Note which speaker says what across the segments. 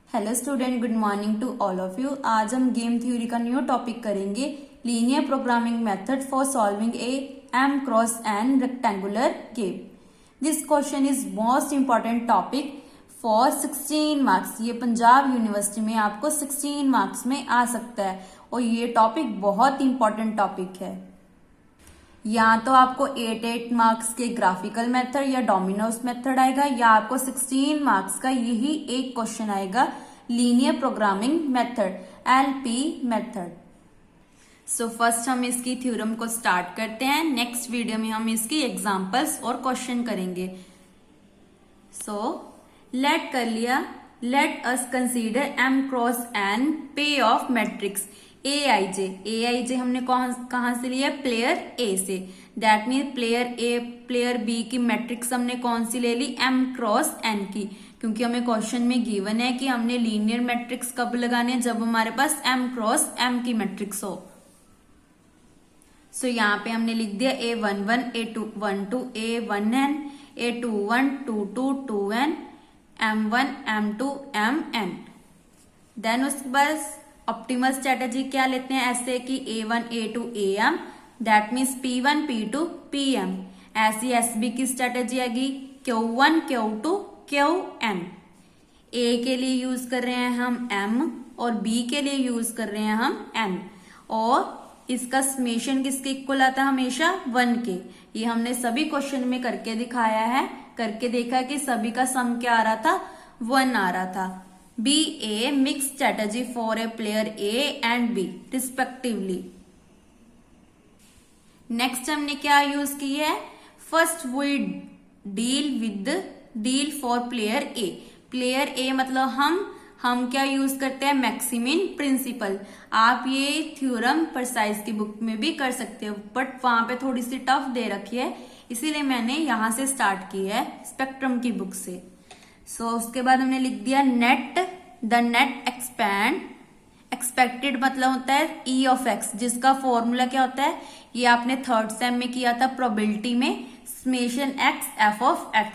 Speaker 1: Hello student, good morning to all of you. आज हम game theory का new topic करेंगे, linear programming method for solving a m cross n rectangular game. This question is most important topic for 16 marks. ये Punjab university में आपको 16 marks में आ सकता है और ये टॉपिक बहुत इंपॉर्टेंट टॉपिक है। या तो आपको 8 मार्क्स के ग्राफिकल मेथड या डोमिनोज मेथड आएगा, या आपको 16 मार्क्स का यही एक क्वेश्चन आएगा, linear programming method LP method. So first हम इसकी थ्योरम को स्टार्ट करते हैं। नेक्स्ट वीडियो में हम इसकी एग्जांपल्स और क्वेश्चन करेंगे। सो लेट कर लिया, let us consider m cross n payoff matrix A I J हमने कहां से लिया? प्लेयर ए से। That mean player A player B की मैट्रिक्स हमने कौन सी ले ली? m क्रॉस n की, क्योंकि हमें क्वेश्चन में गिवन है कि हमने लीनियर मैट्रिक्स कब लगाने हैं? जब हमारे पास m क्रॉस m की मैट्रिक्स हो। सो यहाँ पे हमने लिख दिया A11 A12 A1n A21 22 2n M1 M2 mn। Then उसके बाद ऑप्टिमल स्ट्रेटेजी क्या लेते हैं? ऐसे कि A1 A2 AM, that means P1 P2 PM। ऐसी SB की स्ट्रेटेजी आएगी Q1 Q2 Qn। A के लिए यूज कर रहे हैं हम M और B के लिए यूज कर रहे हैं हम N, और इसका समेशन किसके इक्वल आता है? हमेशा 1 के। ये हमने सभी क्वेश्चन में करके दिखाया है, करके देखा कि सभी का सम क्या आ रहा था? 1 आ रहा था। B A mix strategy for A player A and B respectively. Next हमने क्या यूज की है? First we deal for player A. Player A मतलब हम क्या यूज करते हैं? Maximin principle. आप ये थ्योरम परसाइज की बुक में भी कर सकते हो, बट वहां पे थोड़ी सी टफ दे रखी है, इसीलिए मैंने यहां से स्टार्ट की है स्पेक्ट्रम की बुक से। सो उसके बाद हमने लिख दिया द नेट एक्सपेक्टेड मतलब होता है E ऑफ x, जिसका फॉर्मूला क्या होता है? ये आपने थर्ड सेम में किया था प्रोबेबिलिटी में, summation x f of x।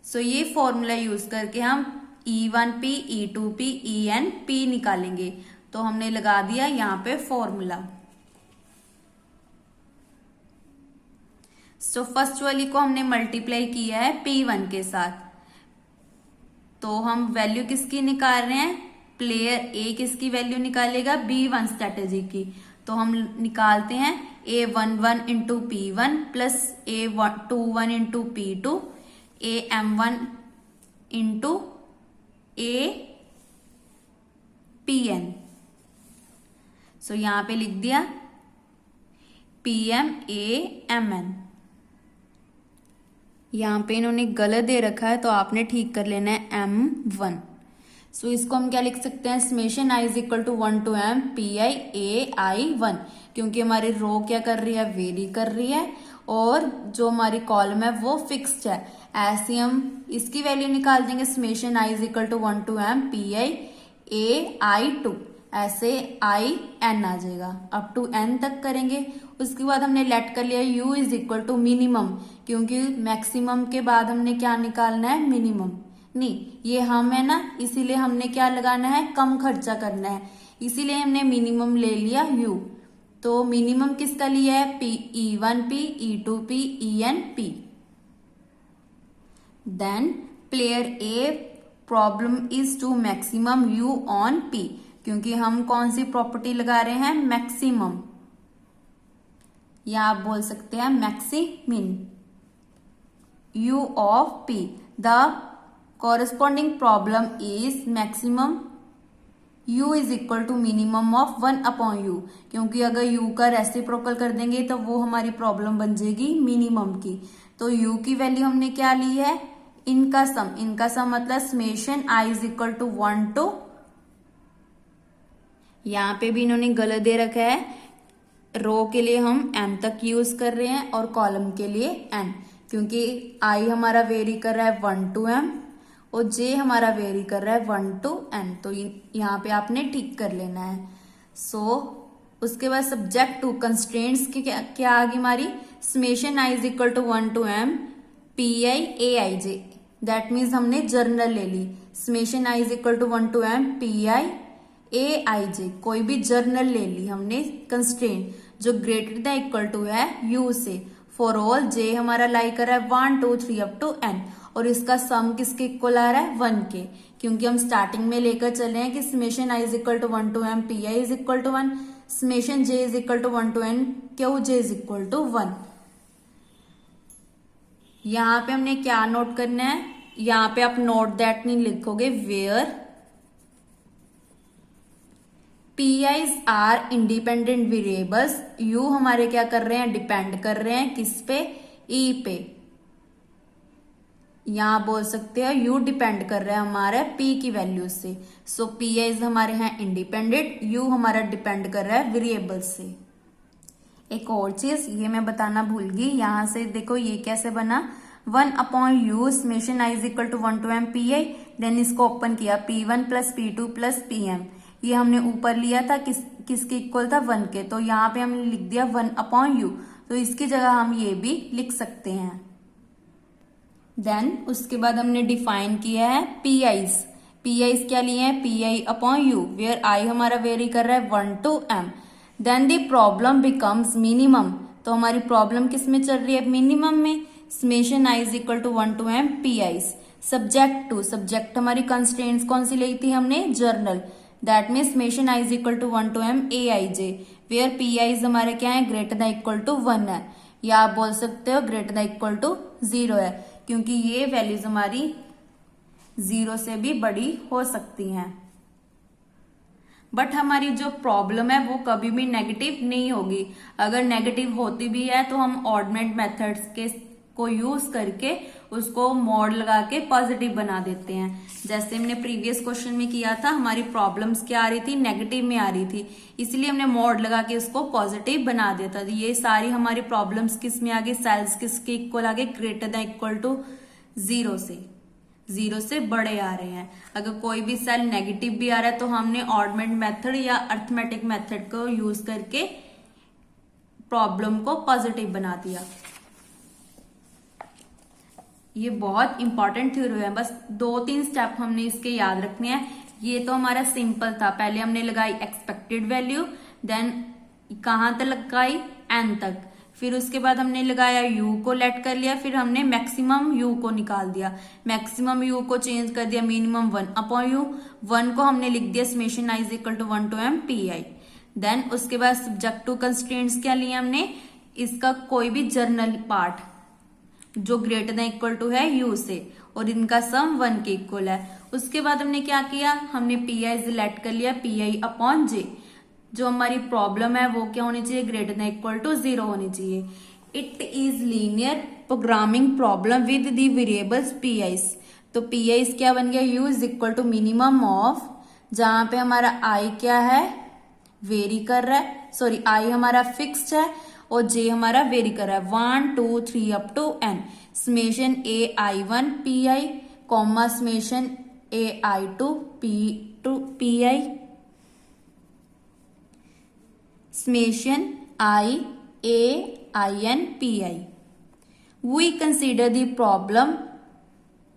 Speaker 1: सो ये फॉर्मूला यूज करके हम E1p E2p EnP निकालेंगे। तो हमने लगा दिया यहाँ पे फॉर्मूला। सो फर्स्ट वाली को हमने मल्टीप्लाई किया है P1 के साथ, तो हम वैल्यू किसकी निकाल रहे हैं? प्लेयर ए किसकी वैल्यू निकालेगा? B1 स्ट्रेटेजी की। तो हम निकालते हैं A11 into P1 plus A21 into P2 AM1 into APN। सो यहां पे लिख दिया PM AMN। यहाँ पे इन्होंने गलत दे रखा है, तो आपने ठीक कर लेना है M1। सो इसको हम क्या लिख सकते हैं? Summation I is equal to 1 to M PI AI1, क्योंकि हमारी रो क्या कर रही है? वेरी कर रही है, और जो हमारी कॉलम है वो फिक्स्ड है। ऐसे हम इसकी वैल्यू निकाल देंगे, summation I is equal to 1 to M PI AI2। ऐसे IN आ जाएगा, अप टू N तक करेंगे। उसके बाद हमने लेट कर लिया U is equal to minimum, क्योंकि मैक्सिमम के बाद हमने क्या निकालना है? मिनिमम। नहीं, ये हम है ना, इसीलिए हमने क्या लगाना है? कम खर्चा करना है, इसीलिए हमने मिनिमम ले लिया U। तो मिनिमम किसका लिया है? E1p E2p EnP। Then player A problem is to maximum U on P, क्योंकि हम कौन सी प्रॉपर्टी लगा रहे हैं? मैक्सिमम, या आप बोल सकते हैं maximin. U of P, the corresponding problem is maximum U is equal to minimum of 1 upon U, क्योंकि अगर U का रेसिप्रोकल कर देंगे तो वो हमारी प्रॉब्लम बन जाएगी मिनिमम की। तो U की वैल्यू हमने क्या ली है? इनका सम मतलब summation I is equal to 1 to, यहाँ पे भी इन्होंने गलत दे रखा है, रो के लिए हम M तक यूज कर रहे हैं और कॉलम के लिए N, क्योंकि I हमारा वेरी कर रहा है 1 to M और J हमारा वेरी कर रहा है 1 to N। तो यहाँ पे आपने ठीक कर लेना है। सो उसके बाद सब्जेक्ट टू कंस्ट्रेंट्स की क्या आ गई हमारी? Summation I is equal to 1 to M PI AIJ, that means हमने जर्नल ले ली। Summation I is equal to 1 to m P I A I J, कोई भी जर्नल ले ली हमने कंस्ट्रेंट जो ग्रेटर देन इक्वल टू है u से, फॉर ऑल जे हमारा लाई कर रहा है 1 2 3 अप टू n, और इसका सम किसके इक्वल आ रहा है 1 के, क्योंकि हम स्टार्टिंग में लेकर चले हैं कि summation I is equal to 1 to m P I is equal to 1, summation j is equal to 1 to n Q J is equal to 1। यहां पे हमने क्या नोट करना है, यहां पे आप नोट दैट नहीं लिखोगे, where PIs are independent variables, u हमारे क्या कर रहे हैं, डिपेंड कर रहे हैं किस पे, e पे। यहां बोल सकते हैं u डिपेंड कर रहा है हमारे p की वैल्यू से, सो PIs हमारे हैं इंडिपेंडेंट, u हमारा डिपेंड कर रहा है वेरिएबल से। एक और चीज ये मैं बताना भूल गई, यहां से देखो ये कैसे बना, 1/u summation I is equal to 1 to m P I, then इसको ओपन किया p1 plus p2 plus pm, ये हमने ऊपर लिया था किसके इक्वल था 1 के, तो यहाँ पे हमने लिख दिया 1/u, तो इसकी जगह हम ये भी लिख सकते हैं। देन उसके बाद हमने डिफाइन किया है PIs क्या लिए हैं, PI/u, वेयर i हमारा वेरी कर रहा है 1 to m, then the problem becomes minimum, तो हमारी प्रॉब्लम किस में चल रही है, मिनिमम में, summation I is equal to 1 to m PIs, subject हमारी कंस्ट्रेंट्स कौन सी ली थी हमने, general, that means summation I is equal to 1 to m aij, where PIs हमारे क्या है, ग्रेटर दैन इक्वल टू 1 है, या आप बोल सकते हो ग्रेटर दैन इक्वल टू 0 है, क्योंकि ये वैल्यूज हमारी 0 से भी बड़ी हो सकती हैं। बट हमारी जो प्रॉब्लम है वो कभी भी नेगेटिव नहीं होगी, अगर नेगेटिव होती भी है तो हम ऑडमेंट मेथड्स के को यूज करके उसको मॉड लगा के पॉजिटिव बना देते हैं। जैसे हमने प्रीवियस क्वेश्चन में किया था, हमारी प्रॉब्लम्स क्या आ रही थी, नेगेटिव में आ रही थी, इसलिए हमने मॉड लगा के उसको पॉजिटिव बना दिया था। ये सारी हमारी प्रॉब्लम्स किस में आ गई, सेल्स किसके इक्वल आ गए, ग्रेटर देन इक्वल टू 0 से बड़े आ रहे हैं। अगर कोई भी सेल नेगेटिव भी आ रहा है तो हमने ऑडमेंट मेथड या अर्थमेटिक मेथड को यूज करके प्रॉब्लम को पॉजिटिव बना दिया। ये बहुत इंपॉर्टेंट थ्योरी है, बस 2-3 स्टेप हमने इसके याद रखने हैं। ये तो हमारा सिंपल था, पहले हमने लगाई एक्सपेक्टेड वैल्यू, देन कहां तक लगाई, n तक, फिर उसके बाद हमने लगाया u को लेट कर लिया, फिर हमने मैक्सिमम u को निकाल दिया, मैक्सिमम u को चेंज कर दिया मिनिमम 1/u, 1 को हमने लिख दिया summation i is equal to 1 to m P I. Then उसके बाद सब्जेक्ट टू कंस्ट्रेंट्स क्या लिए हमने, इसका कोई भी जर्नल पार्ट जो ग्रेटर देन इक्वल टू है u से, और इनका सम 1 के इक्वल है। उसके बाद हमने क्या किया, हमने PI लेट कर लिया PI/j, जो हमारी प्रॉब्लम है वो क्या होनी चाहिए, ग्रेटर देन इक्वल टू 0 होनी चाहिए। It is linear programming problem with the variables PIs, तो PIs क्या बन गया, u is equal to minimum of, जहां पे हमारा i क्या है, वेरी कर रहा है, सॉरी i हमारा फिक्स्ड है और j हमारा वेरी कर रहा है 1 2 3 अप टू n, समेशन ai1 pi comma summation ai2 pi, summation i a in pi। We consider the problem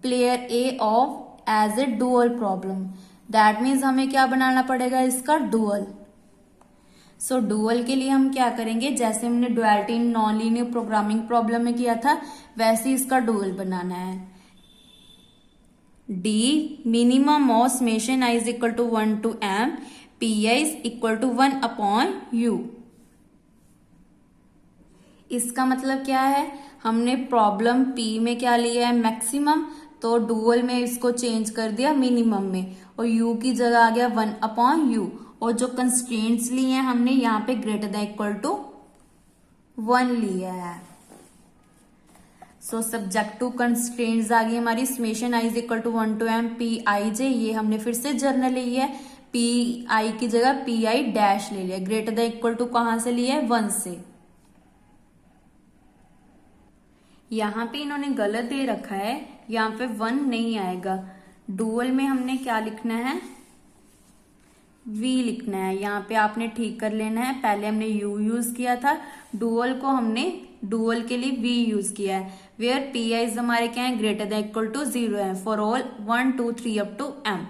Speaker 1: player a of as a dual problem, that means हमें क्या बनाना पड़ेगा, इसका डुअल। सो डुअल के लिए हम क्या करेंगे, जैसे हमने duality in non linear programming problem में किया था वैसे इसका डुअल बनाना है। The minimum of summation I is equal to 1 to m P I is equal to 1/u। इसका मतलब क्या है, हमने प्रॉब्लम p में क्या लिया है, मैक्सिमम, तो डुअल में इसको चेंज कर दिया मिनिमम में, और u की जगह आ गया 1/u, और जो कंस्ट्रेंट्स लिए हैं हमने यहाँ पे ग्रेटर देन इक्वल टू 1 लिया है। सो सब्जेक्ट टू कंस्ट्रेंट्स आ गई हमारी, summation I is equal to 1 to m P I J, ये हमने फिर से जर्नल ली है, पी आई की जगह पी आई डैश ले लिया, ग्रेटर देन इक्वल टू कहां से लिया है, 1 से। यहाँ पे इन्होंने गलत दे रखा है, यहाँ पे 1 नहीं आएगा, डुअल में हमने क्या लिखना है, v लिखना है। यहाँ पे आपने ठीक कर लेना है, पहले हमने u यूज किया था, डुअल को हमने डुअल के लिए वी यूज किया है, वेयर पी आई हमारे क्या है, ग्रेटर देन इक्वल टू 0 है for all 1 2 3 up to M.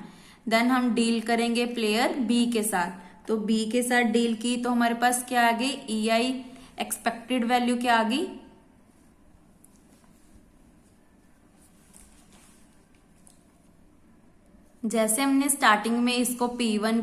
Speaker 1: देन हम डील करेंगे प्लेयर बी के साथ, तो बी के साथ डील की तो हमारे पास क्या आ गई, ई आई एक्सपेक्टेड वैल्यू क्या आ गई, जैसे हमने स्टार्टिंग में इसको P1,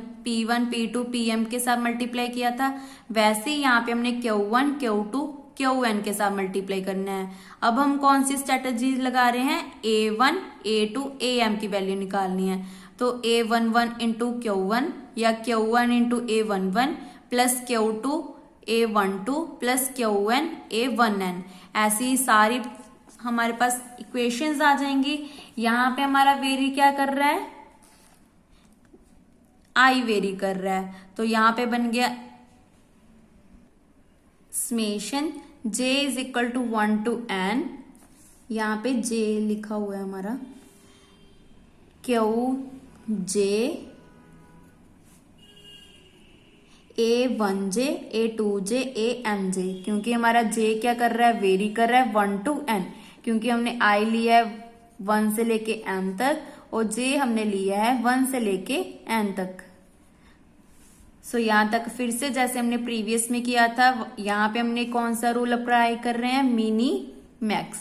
Speaker 1: P2, PM के साथ मल्टीप्लाई किया था, वैसे ही यहाँ पे हमने Q1, Q2, Qn के साथ मल्टीप्लाई करना है। अब हम कौन सी स्ट्रेटेजी लगा रहे हैं, A1, A2, AM की वैल्यू निकालनी है, तो A11 इंटू Q1 या Q1 into A11 plus Q2 A12 plus Qn A1n, ऐसी सारी हमारे पास इक्वेशंस आ जाएंगी। यहाँ पे हमारा वेरी क्या कर रहा है, आई वेरी कर रहा है, तो यहां पे बन गया summation j is equal to 1 to n, यहां पे j लिखा हुआ है हमारा, Q j A1j A2j AMj, क्योंकि हमारा j क्या कर रहा है, वेरी कर रहा है 1 टू n, क्योंकि हमने i लिया है 1 से लेके m तक और j हमने लिया है 1 से लेके n तक। सो यहां तक फिर से जैसे हमने प्रीवियस में किया था, यहाँ पे हमने कौन सा रूल अप्लाई कर रहे हैं, मिनी मैक्स।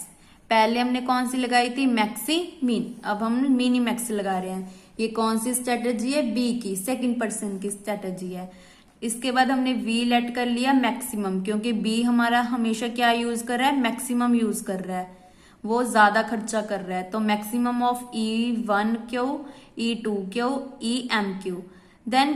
Speaker 1: पहले हमने कौन सी लगाई थी, मैक्सी मीन, अब हम मिनी मैक्स लगा रहे हैं। ये कौन सी स्ट्रेटेजी है, बी की सेकंड पर्सन की स्ट्रेटेजी है। इसके बाद हमने वी लेट कर लिया मैक्सिमम, क्योंकि बी हमारा हमेशा क्या यूज कर रहा है, मैक्सिमम यूज कर रहा है, वो ज्यादा खर्चा कर रहा है, तो maximum of E1Q, E2Q, EMQ। Then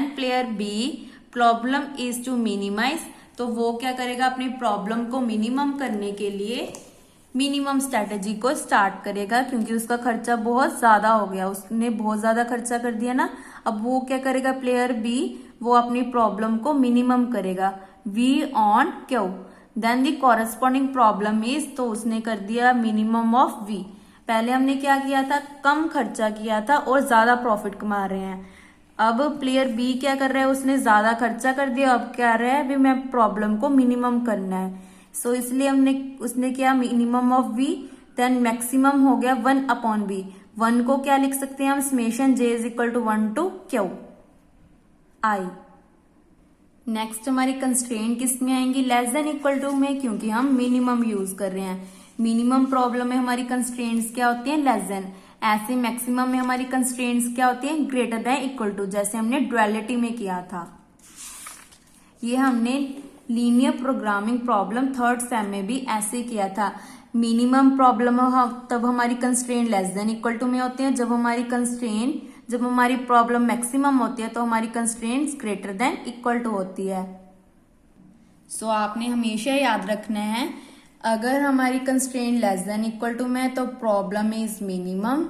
Speaker 1: player B problem is to minimize, तो वो क्या करेगा, अपनी प्रॉब्लम को मिनिमम करने के लिए मिनिमम स्ट्रेटेजी को स्टार्ट करेगा, क्योंकि उसका खर्चा बहुत ज्यादा हो गया, उसने बहुत ज्यादा खर्चा कर दिया ना। अब वो क्या करेगा, प्लेयर बी वो अपनी प्रॉब्लम को मिनिमम करेगा, V on Q, then the corresponding problem is, तो उसने कर दिया मिनिमम ऑफ वी। पहले हमने क्या किया था, कम खर्चा किया था और ज्यादा प्रॉफिट कमा रहे हैं। अब प्लेयर बी क्या कर रहा है, उसने ज्यादा खर्चा कर दिया, अब क्या रहा है, भी मैं प्रॉब्लम को मिनिमम करना है, सो इसलिए उसने किया minimum of V, then maximum हो गया 1 अपॉन बी। 1 को क्या लिख सकते हैं हम, summation j is equal to 1 to Q I. Next हमारी कंस्ट्रेंट किस में आएंगी, लेस देन इक्वल टू में, क्योंकि हम मिनिमम यूज कर रहे हैं। मिनिमम प्रॉब्लम में हमारी कंस्ट्रेंट्स क्या होती हैं, लेस देन। ऐसे मैक्सिमम में हमारी कंस्ट्रेंट्स क्या होती हैं, ग्रेटर देन इक्वल टू, जैसे हमने डुअलिटी में किया था। ये हमने linear programming problem third sem में भी ऐसे किया था। मिनिमम प्रॉब्लम तब हमारी constraint less than equal to में होती है, जब हमारी प्रॉब्लम मैक्सिमम होती है तो हमारी constraints greater than equal to होती है। सो आपने हमेशा याद रखना है, अगर हमारी constraint less than equal to में है तो प्रॉब्लम इज मिनिमम,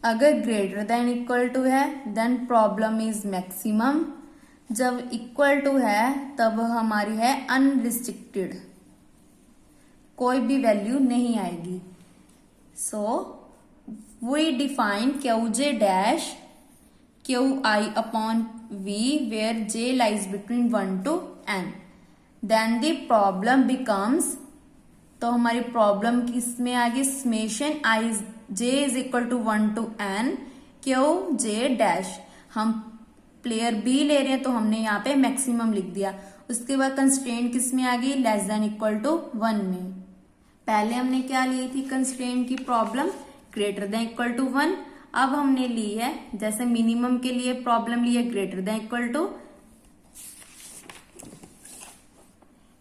Speaker 1: अगर ग्रेटर देन इक्वल टू है देन प्रॉब्लम इज मैक्सिमम, जब इक्वल टू है तब हमारी है अनरिस्ट्रिक्टेड, कोई भी वैल्यू नहीं आएगी। So we define Qj dash Qi upon V where J lies between 1 to n, then the problem becomes, तो हमारी प्रॉब्लम किस में आ गई, summation I j is equal to 1 to n Qj dash, हम प्लेयर बी ले रहे हैं तो हमने यहाँ पे मैक्सिमम लिख दिया। उसके बाद कंस्ट्रेंट किस में आ गई, लेस देन इक्वल टू 1 में। पहले हमने क्या ली थी कंस्ट्रेंट की problem, greater than equal to 1। अब हमने ली है, जैसे मिनिमम के लिए प्रॉब्लम ली है ग्रेटर देन इक्वल टू,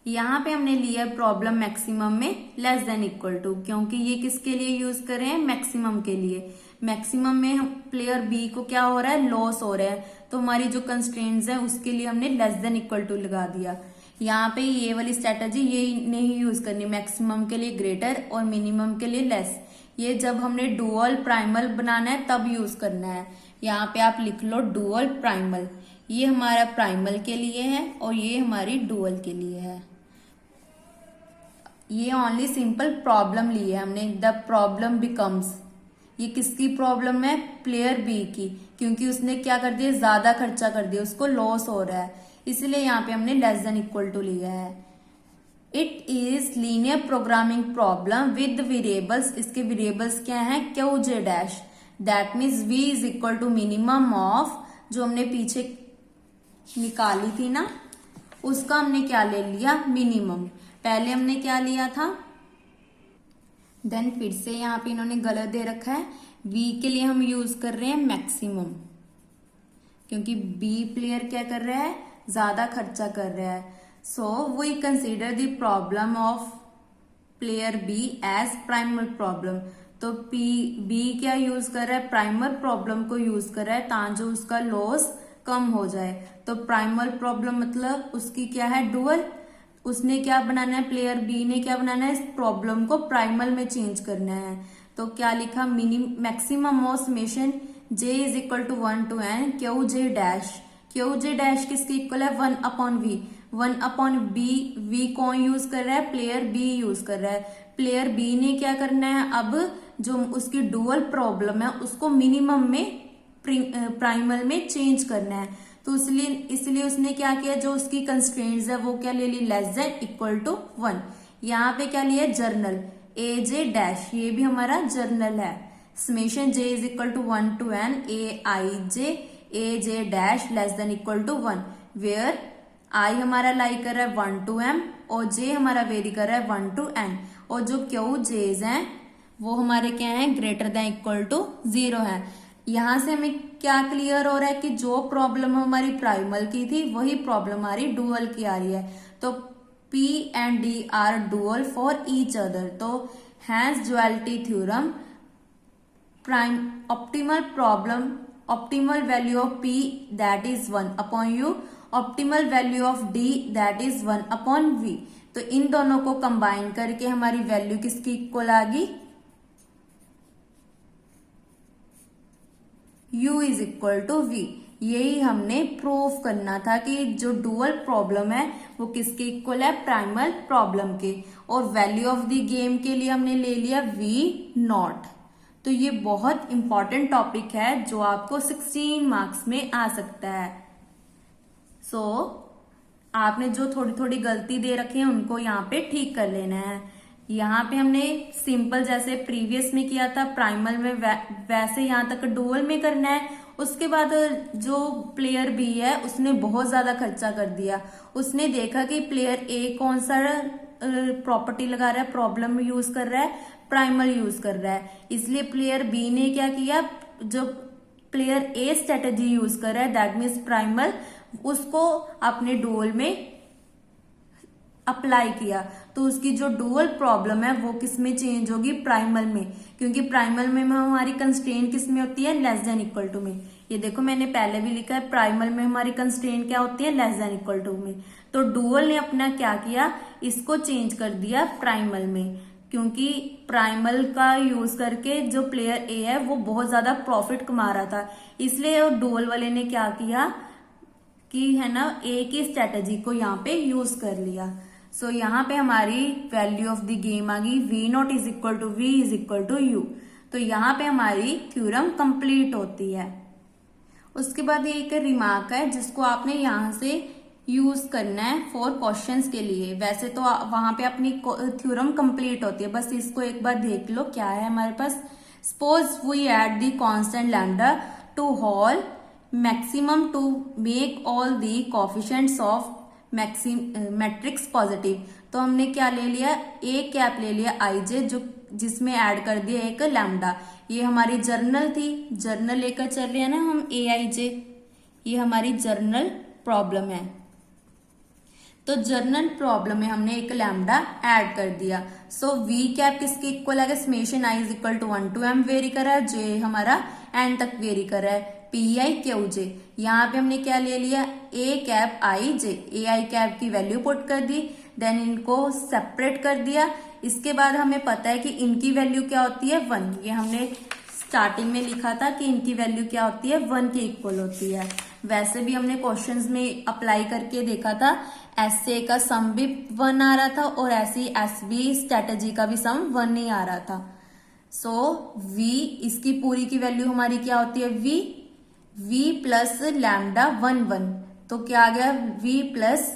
Speaker 1: यहाँ पे हमने लिया है प्रॉब्लम मैक्सिमम में लेस देन इक्वल टू, क्योंकि ये किसके लिए यूज कर रहे हैं, मैक्सिमम के लिए। मैक्सिमम में प्लेयर बी को क्या हो रहा है, लॉस हो रहा है, तो हमारी जो कंस्ट्रेंट्स है उसके लिए हमने लेस देन इक्वल टू लगा दिया। यहाँ पे ये वाली स्ट्रेटेजी ये नहीं यूज करनी, मैक्सिमम के लिए ग्रेटर और मिनिमम के लिए लेस। ये जब हमने डुअल प्राइमल बनाना है तब यूज करना है। यहाँ पे आप लिख लो डुअल प्राइमल, ये हमारा प्राइमल के लिए है और ये हमारी डुअल के लिए है। ये ओनली सिंपल प्रॉब्लम ली है हमने, द प्रॉब्लम बिकम्स, ये किसकी प्रॉब्लम है, प्लेयर बी की, क्योंकि उसने क्या कर दिया, ज्यादा खर्चा कर दिया, उसको लॉस हो रहा है। इसलिए यहाँ पे हमने लेस देन इक्वल टू लिया है। It is linear programming problem with variables, इसके वेरिएबल्स क्या हैं, Q J dash, that means v is equal to minimum of, जो हमने पीछे निकाली थी ना उसका हमने क्या ले लिया, मिनिमम। पहले हमने क्या लिया था, देन फिर से यहाँ पे इन्होंने गलत दे रखा है, v के लिए हम यूज कर रहे हैं मैक्सिमम, क्योंकि b प्लेयर क्या कर रहा है, ज्यादा खर्चा कर रहा है। So we consider the problem of player b as primer problem. तो b क्या यूज कर रहा है, प्राइमर प्रॉब्लम को यूज कर रहा है ताकि जो उसका लॉस कम हो जाए। तो प्राइमर प्रॉब्लम मतलब उसकी क्या है, डुअल। उसने क्या बनाना है, प्लेयर बी ने क्या बनाना है, इस प्रॉब्लम को प्राइमल में चेंज करना है। तो क्या लिखा, maximum of summation j is equal to 1 to n Q J dash. Q J dash किसके इक्वल है, 1 upon v। 1 upon b, v कौन यूज कर रहा है, प्लेयर b यूज कर रहा है। प्लेयर b ने क्या करना है, अब जो उसकी डुअल प्रॉब्लम है उसको मिनिमम में प्राइमल में चेंज करना है। तो इसलिए उसने क्या किया, जो उसकी कंस्ट्रेंट्स है वो क्या ले ली, लेस देन इक्वल टू 1। यहाँ पे क्या लिया, जर्नल ए जे डैश, ये भी हमारा जर्नल है। Summation j is equal to 1 to n A J dash less than equal to 1, where i हमारा लाई कर रहा है 1 to m और j हमारा वेरी कर रहा है 1 to n, और जो क्यू जेज हैं वो हमारे क्या है, ग्रेटर देन इक्वल टू 0 है। यहां से हमें क्या क्लियर हो रहा है कि जो प्रॉब्लम हमारी प्राइमल की थी वही प्रॉब्लम हमारी डुअल की आ रही है। तो P and D are dual for each other. तो hence duality theorem, prime optimal value of P that is 1 upon U, optimal value of D that is 1 upon V। तो इन दोनों को कंबाइन करके हमारी वैल्यू किसकी इक्वल आ गई, U is equal to V। यही हमने प्रूव करना था कि जो डुअल प्रॉब्लम है वो किसके इक्वल है, प्राइमल प्रॉब्लम के। और वैल्यू ऑफ द गेम के लिए हमने ले लिया V0। तो ये बहुत इंपॉर्टेंट टॉपिक है जो आपको 16 मार्क्स में आ सकता है। सो आपने जो थोड़ी थोड़ी गलती दे रखी है उनको यहाँ पे ठीक कर लेना है। यहाँ पे हमने सिंपल जैसे प्रीवियस में किया था प्राइमल में, वैसे यहाँ तक डुअल में करना है। उसके बाद जो प्लेयर बी है उसने बहुत ज्यादा खर्चा कर दिया। उसने देखा कि प्लेयर ए कौन सा प्रॉपर्टी लगा रहा है, प्रॉब्लम यूज कर रहा है, प्राइमल यूज कर रहा है। इसलिए प्लेयर बी ने क्या किया, जो प्लेयर ए स्ट्रेटेजी यूज कर रहा है दैट मीन्स प्राइमल, उसको अपने डुअल में अप्लाई किया। तो उसकी जो डुअल प्रॉब्लम है वो किस में चेंज होगी, प्राइमल में, क्योंकि प्राइमल में हमारी कंस्ट्रेंट किस में होती है, लेस देन इक्वल टू में। ये देखो मैंने पहले भी लिखा है, प्राइमल में हमारी कंस्ट्रेंट क्या होती है, लेस देन इक्वल टू में। तो डुअल ने अपना क्या किया, इसको चेंज कर दिया प्राइमल में, क्योंकि प्राइमल का यूज करके जो प्लेयर ए है वो बहुत ज्यादा प्रॉफिट कमा रहा था। इसलिए डुअल वाले ने क्या किया कि है ना, ए की स्ट्रेटेजी को यहाँ पे यूज कर लिया। सो यहाँ पे हमारी वैल्यू ऑफ द गेम आ गई V0 is equal to V is equal to U। तो यहाँ पे हमारी थ्योरम कंप्लीट होती है। उसके बाद ये एक रिमार्क है जिसको आपने यहाँ से यूज करना है फॉर क्वेश्चंस के लिए। वैसे तो वहां पे अपनी थ्योरम कंप्लीट होती है, बस इसको एक बार देख लो क्या है हमारे पास। Suppose we add the constant lambda to whole maximum to make all the coefficients of matrix positive. तो हमने क्या ले लिया, ए कैप ले लिया IJ, जो जिसमें ऐड कर दिया एक लैम्डा। ये हमारी जर्नल थी, जर्नल लेकर चल रहे हैं ना हम AIJ, ये हमारी जर्नल प्रॉब्लम है। तो जर्नल प्रॉब्लम में हमने एक लैम्डा ऐड कर दिया। सो V कैप किसके इक्वल है, summation I is equal to 1 to m vary कर रहा है, J हमारा n तक वेरी कर रहा है, PI QJ। यहाँ पे हमने क्या ले लिया, A cap IJ, AI cap की वैल्यू पुट कर दी, देन इनको सेपरेट कर दिया। इसके बाद हमें पता है कि इनकी वैल्यू क्या होती है, 1। ये हमने स्टार्टिंग में लिखा था कि इनकी वैल्यू क्या होती है, 1 के इक्वल होती है। वैसे भी हमने क्वेश्चंस में अप्लाई करके देखा था, SA का सम भी 1 आ रहा था और ऐसी SB स्ट्रेटेजी का भी सम 1 ही आ रहा था। सो V इसकी पूरी की वैल्यू हमारी क्या होती है, V प्लस लैम्डा 1 1। तो क्या आ गया v प्लस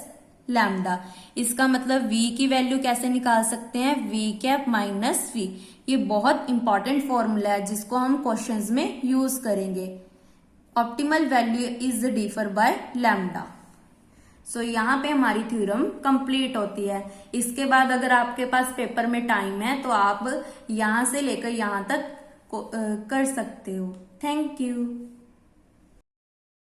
Speaker 1: लैम्डा। इसका मतलब v की वैल्यू कैसे निकाल सकते हैं, v कैप माइनस v। ये बहुत इंपॉर्टेंट फॉर्मूला है जिसको हम क्वेश्चंस में यूज करेंगे। Optimal value is differ by lambda. So यहाँ पे हमारी थ्योरम कंप्लीट होती है। इसके बाद अगर आपके पास पेपर में टाइम है तो आप यहां से लेकर यहां तक कर सकते हो। Thank you.